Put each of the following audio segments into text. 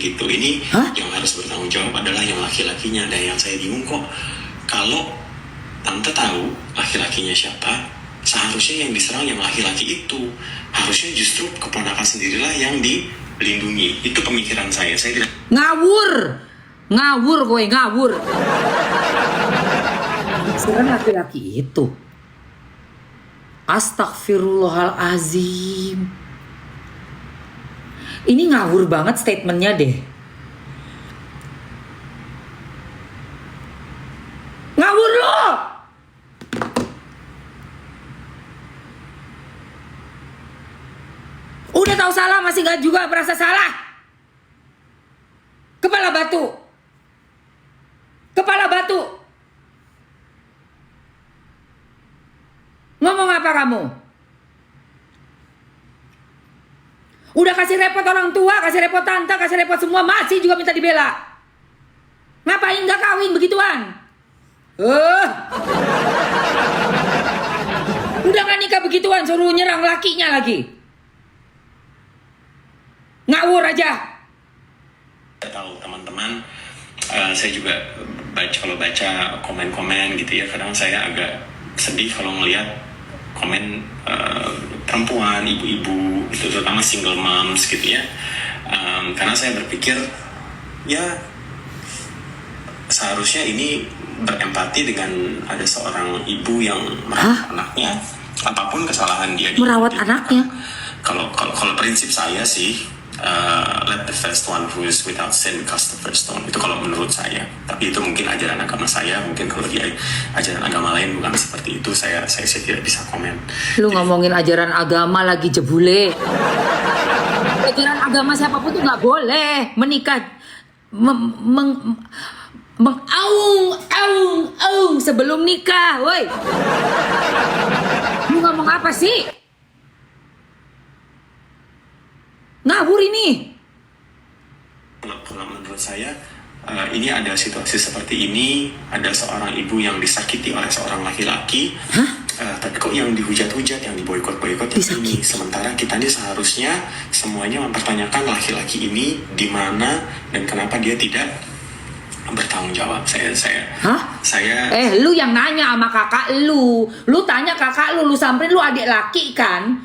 begitu. Ini yang harus bertanggung jawab adalah yang laki-lakinya. Dan yang saya bingung kok, kalau tante tahu laki-lakinya siapa, seharusnya yang diserang yang laki-laki itu. Harusnya justru keponakan sendirilah yang dilindungi. Itu pemikiran saya. Saya tidak... Ngawur gue, ngawur. Serang laki-laki itu. Astagfirullahalazim. Ini ngawur banget statementnya deh. Ngawur lo. Udah tahu salah masih gak juga merasa salah. Kepala batu. Kepala batu. Ngomong apa kamu? Udah kasih repot orang tua, kasih repot tante, kasih repot semua, masih juga minta dibela. Ngapain gak kawin begituan? Udah gak nikah begituan, suruh nyerang lakinya lagi. Ngawur aja. Tahu teman-teman, saya juga kalau baca komen-komen gitu ya, kadang saya agak sedih kalau ngelihat komen perempuan, ibu-ibu, itu terutama single moms gitu ya. Karena saya berpikir ya seharusnya ini berempati dengan ada seorang ibu yang merawat anaknya, apapun kesalahan dia merawat anaknya. Kalau prinsip saya sih, let the first one who is without sin cast the first stone. Itu kalau menurut saya. Tapi itu mungkin ajaran agama saya. Mungkin kalau di ajaran agama lain bukan seperti itu. Saya tidak bisa komen. Lu ngomongin ajaran agama lagi jebule. Ajaran agama siapapun tuh nggak boleh menikah mengaung sebelum nikah, woi. Lu ngomong apa sih? Ngawur ini. Kalau menurut saya, ini ada situasi seperti ini, ada seorang ibu yang disakiti oleh seorang laki-laki. Tapi kok yang dihujat-hujat, yang diboikot-boikot yang ini. Sementara kita ini seharusnya semuanya mempertanyakan laki-laki ini di mana dan kenapa dia tidak bertanggung jawab. Lu yang nanya sama kakak lu tanya kakak lu samperin lu adik laki kan?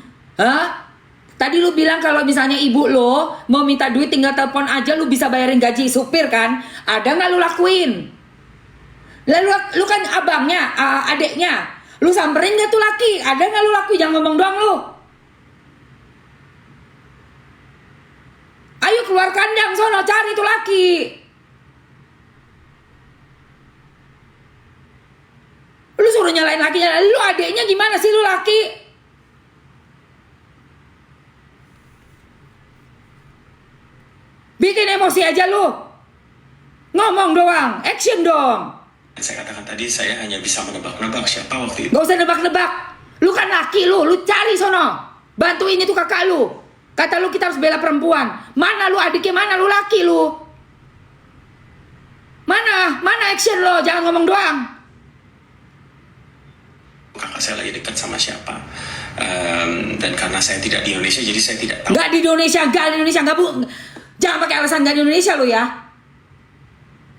Tadi lu bilang kalau misalnya ibu lo mau minta duit tinggal telepon aja, lu bisa bayarin gaji supir kan? Ada nggak lu lakuin? Lalu lu kan abangnya, adeknya, lu samperin nggak tuh laki? Ada nggak lu lakuin? Jangan ngomong doang lu. Ayo keluar kandang sono cari tuh laki. Lu suruh nyalain lakinya, lu adeknya gimana sih lu laki? Bikin emosi aja lu. Ngomong doang, action dong. Saya katakan tadi saya hanya bisa menebak-nebak siapa waktu itu. Gak usah nebak-nebak. Lu kan laki lu cari sono. Bantuin itu kakak lu. Kata lu kita harus bela perempuan. Mana lu adiknya, mana lu laki lu? Mana action lo, jangan ngomong doang. Kakak saya lagi dekat sama siapa. Dan karena saya tidak di Indonesia, jadi saya tidak tahu. Gak di Indonesia, gak bu. Jangan pakai alasan gak di Indonesia lo ya.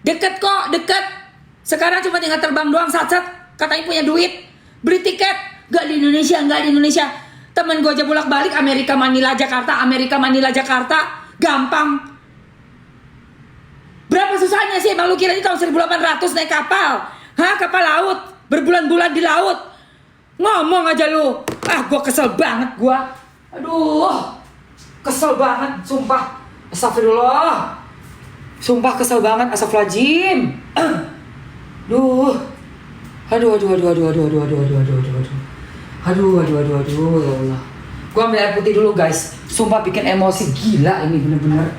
Deket kok, deket. Sekarang cuma tinggal terbang doang, sat-sat. Katanya punya duit, beli tiket. Gak di Indonesia, gak di Indonesia. Temen gue aja bolak-balik Amerika Manila Jakarta, gampang. Berapa susahnya sih? Emang lu kira ini tahun 1800 naik kapal? Kapal laut, berbulan-bulan di laut. Ngomong aja lu. Gue kesel banget gue. Aduh, kesel banget, sumpah. Astagfirullah. Sumpah kesel banget, astagfirullahaladzim. Aduh, ya Allah. Gua ambil air putih dulu guys. Sumpah bikin emosi gila ini bener-bener.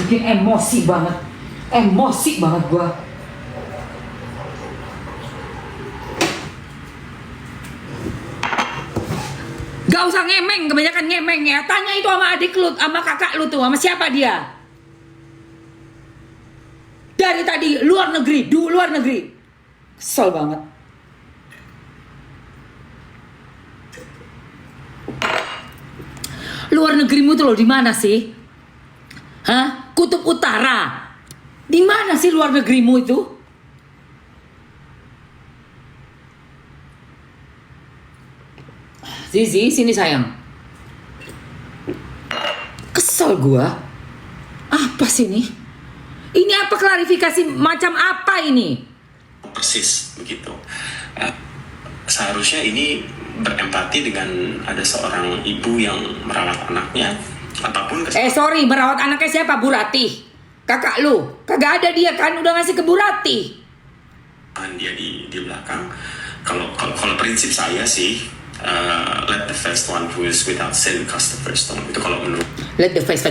Bikin emosi banget gua. Gak usah ngemeng, kebanyakan ngemeng ya. Tanya itu sama adik lu, sama kakak lu tuh, sama siapa dia? Dari tadi luar negeri. Kesel banget. Luar negerimu tuh lo di mana sih? Hah? Kutub Utara. Di mana sih luar negerimu itu? Zizi, sini sayang. Kesel gua. Apa sih ini? Ini apa klarifikasi macam apa ini? Persis begitu. Seharusnya ini berempati dengan ada seorang ibu yang merawat anaknya, apapun Sorry, merawat anaknya siapa? Bu Ratih, kakak lu. Kagak ada dia kan, udah ngasih ke Bu Ratih. dia di belakang. Kalau prinsip saya sih, let the first one who is without sin cast the first stone. Itu kalau menurut Let the face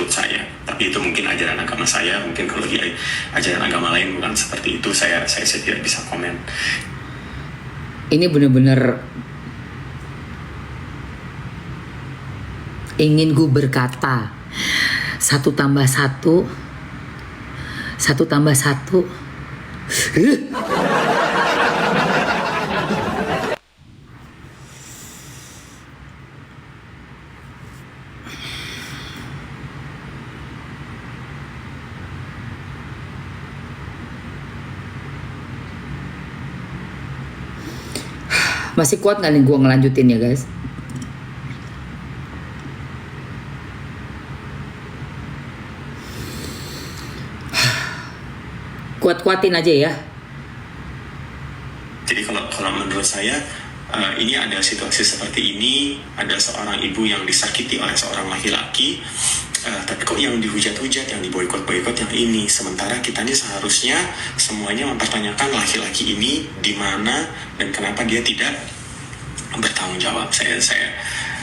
saya. Tapi itu mungkin ajaran agama saya. Mungkin kalau di ajaran agama lain bukan seperti itu. Saya tidak bisa komen. Ini bener-bener ingin gue berkata 1 tambah 1 tambah 1. Masih kuat gak nih gue ngelanjutin ya guys? Kuat-kuatin aja ya. Jadi kalau menurut saya, ini ada situasi seperti ini, ada seorang ibu yang disakiti oleh seorang laki-laki, tapi kok yang dihujat-hujat, yang diboikot-boikot yang ini, sementara kita ini seharusnya semuanya mempertanyakan laki-laki ini di mana dan kenapa dia tidak bertanggung jawab.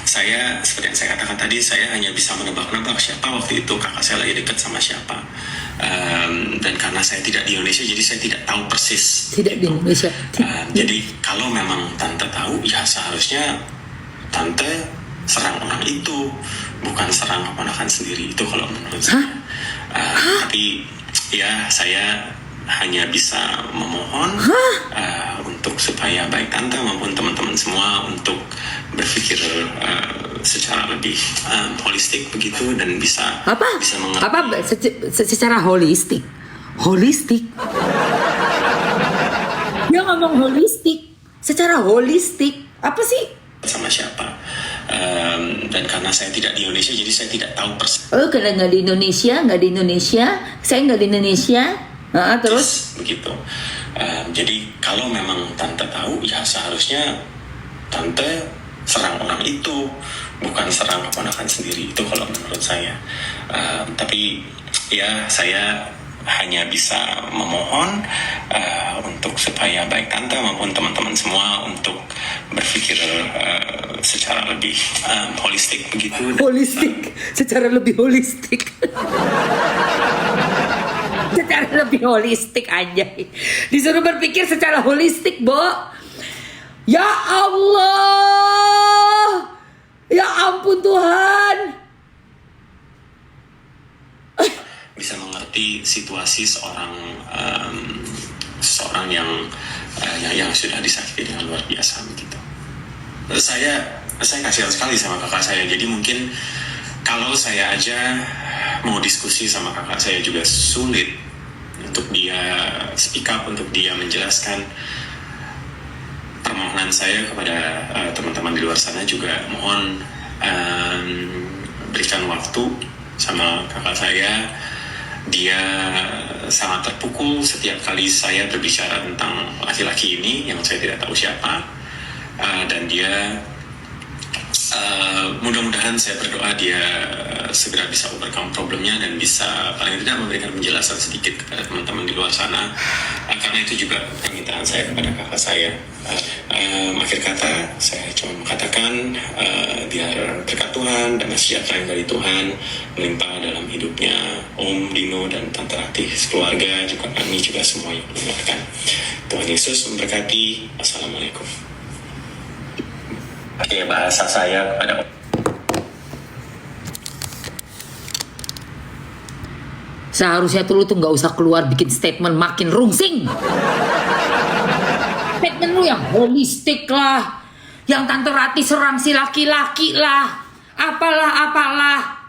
Saya seperti yang saya katakan tadi, saya hanya bisa menebak-nebak siapa waktu itu kakak saya lagi dekat sama siapa, dan karena saya tidak di Indonesia jadi saya tidak tahu persis. Tidak di Indonesia. Jadi kalau memang tante tahu, ya seharusnya tante serang orang itu, bukan serang keponakan sendiri. Itu kalau menurut saya. Tapi ya saya hanya bisa memohon untuk supaya baik tante maupun teman-teman semua untuk berpikir secara lebih holistik begitu dan bisa mengerti. Secara holistik? Dia ngomong holistik. Secara holistik apa sih? Sama siapa? Dan karena saya tidak di Indonesia jadi saya tidak tahu persis. Oh, karena nggak di Indonesia, saya nggak di Indonesia. Terus begitu. Jadi kalau memang tante tahu, ya seharusnya tante serang orang itu, bukan serang keponakan sendiri. Itu kalau menurut saya. Tapi ya saya hanya bisa memohon untuk supaya baik tante maupun teman-teman semua untuk berpikir secara lebih holistik begitu. Secara lebih holistik. Secara lebih holistik aja. Disuruh berpikir secara holistik, Bo. Ya Allah. Ya ampun Tuhan. Bisa mengerti situasi seorang yang sudah disakiti dengan luar biasa begitu. Saya kasihan sekali sama kakak saya. Jadi mungkin kalau saya aja mau diskusi sama kakak saya juga sulit untuk dia speak up, untuk dia menjelaskan. Permohonan saya kepada teman-teman di luar sana juga mohon berikan waktu sama kakak saya. Dia sangat terpukul setiap kali saya berbicara tentang laki-laki ini yang saya tidak tahu siapa, dan dia mudah-mudahan saya berdoa dia segera bisa overcome problemnya dan bisa paling tidak memberikan penjelasan sedikit kepada teman-teman di luar sana. Karena itu juga permintaan saya kepada kakak saya. Akhir kata saya cuma mengatakan biar berkat Tuhan dan sejahtera yang dari Tuhan melimpah dalam hidupnya Om Dino dan Tante Ratih sekeluarga, juga kami juga semua yang mendengarkan. Tuhan Yesus memberkati. Assalamualaikum. Oke, bahasa saya kepada Seharusnya tuh lu tuh nggak usah keluar bikin statement makin rungsing. Statement lu yang holistik lah, yang Tante Rati serang si laki-laki lah, apalah.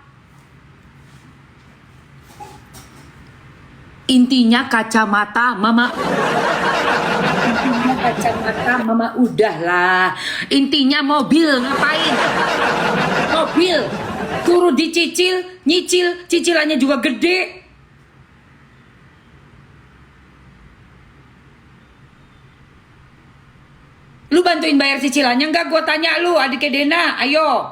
Intinya kacamata mama. Intinya kacamata mama udahlah. Intinya mobil ngapain? Mobil suruh dicicil, nyicil, cicilannya juga gede. Lu bantuin bayar cicilannya enggak? Gua tanya lu, adiknya Dena, ayo.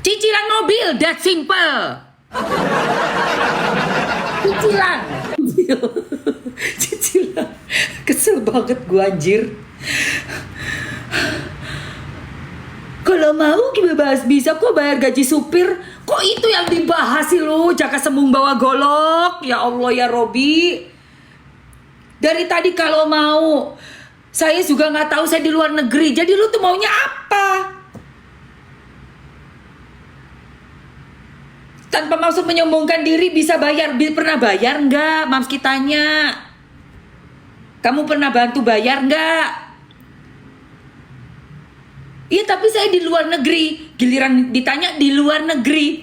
Cicilan mobil, that simple. Cicilan. Cicilan. Kesel banget gua anjir. Kalau mau kita bahas bisa kok bayar gaji supir. Kok itu yang dibahas sih lu? Jaka sembung bawa golok. Ya Allah ya Robi. Dari tadi kalau mau, saya juga nggak tahu, saya di luar negeri. Jadi lu tuh maunya apa? Tanpa maksud menyombongkan diri, bisa bayar. Pernah bayar nggak? Mams kitanya. Kamu pernah bantu bayar nggak? Iya tapi saya di luar negeri. Giliran ditanya di luar negeri.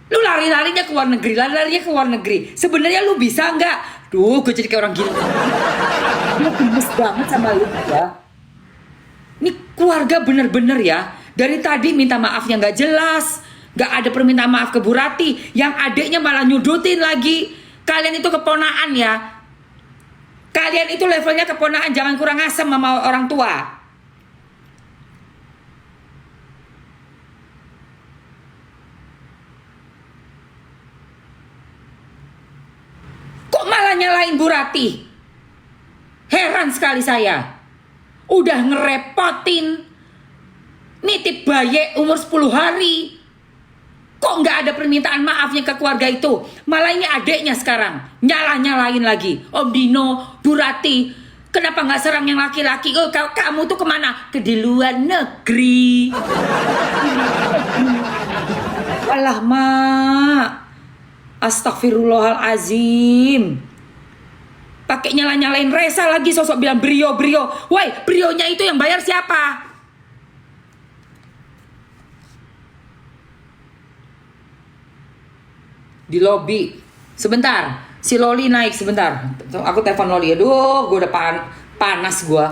Lu lari-larinya ke luar negeri. Sebenarnya lu bisa nggak? Duh, gue jadi kayak orang gila. Gue gemes banget sama lu ya. Ini keluarga bener-bener ya. Dari tadi minta maafnya nggak jelas, nggak ada permintaan maaf ke Bu Rati. Yang adeknya malah nyudutin lagi. Kalian itu keponaan ya. Kalian itu levelnya keponaan, jangan kurang asem sama orang tua. Kok malah nyalain Bu Rati? Heran sekali saya. Udah ngerepotin, nitip bayi umur 10 hari. Kok nggak ada permintaan maafnya ke keluarga itu? Malah ini adeknya sekarang nyalain lagi. Om Dino, Bu Rati, kenapa nggak serang yang laki-laki? Oh, kamu tuh kemana? Ke di luar negeri. Alah mak, astagfirullahalazim. Pakai nyalain Resa lagi, sosok bilang brio. Woi, brionya itu yang bayar siapa? Di lobi. Sebentar, si Loli naik sebentar. Aku telepon Loli. Aduh, gue udah panas gue.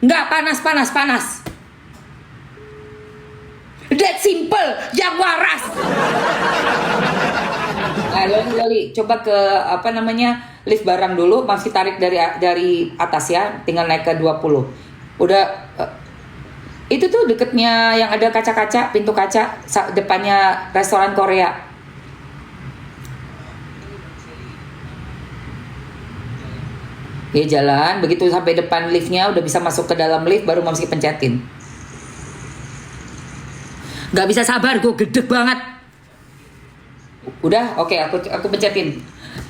Enggak panas. That simple, yang waras. Nah, Loli, coba ke lift barang dulu, masih tarik dari atas ya, tinggal naik ke 20. Udah itu tuh deketnya yang ada kaca-kaca, pintu kaca depannya restoran Korea. Ya jalan, begitu sampai depan liftnya udah bisa masuk ke dalam lift, baru mesti pencetin. Gak bisa sabar, gue gedeg banget. Udah, oke, aku pencetin.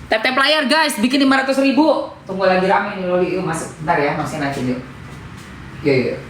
Tap layar guys, bikin 500.000. Tunggu lagi rame nih Loli, yuk masuk. Bentar ya, masih naikin yuk. Yuk.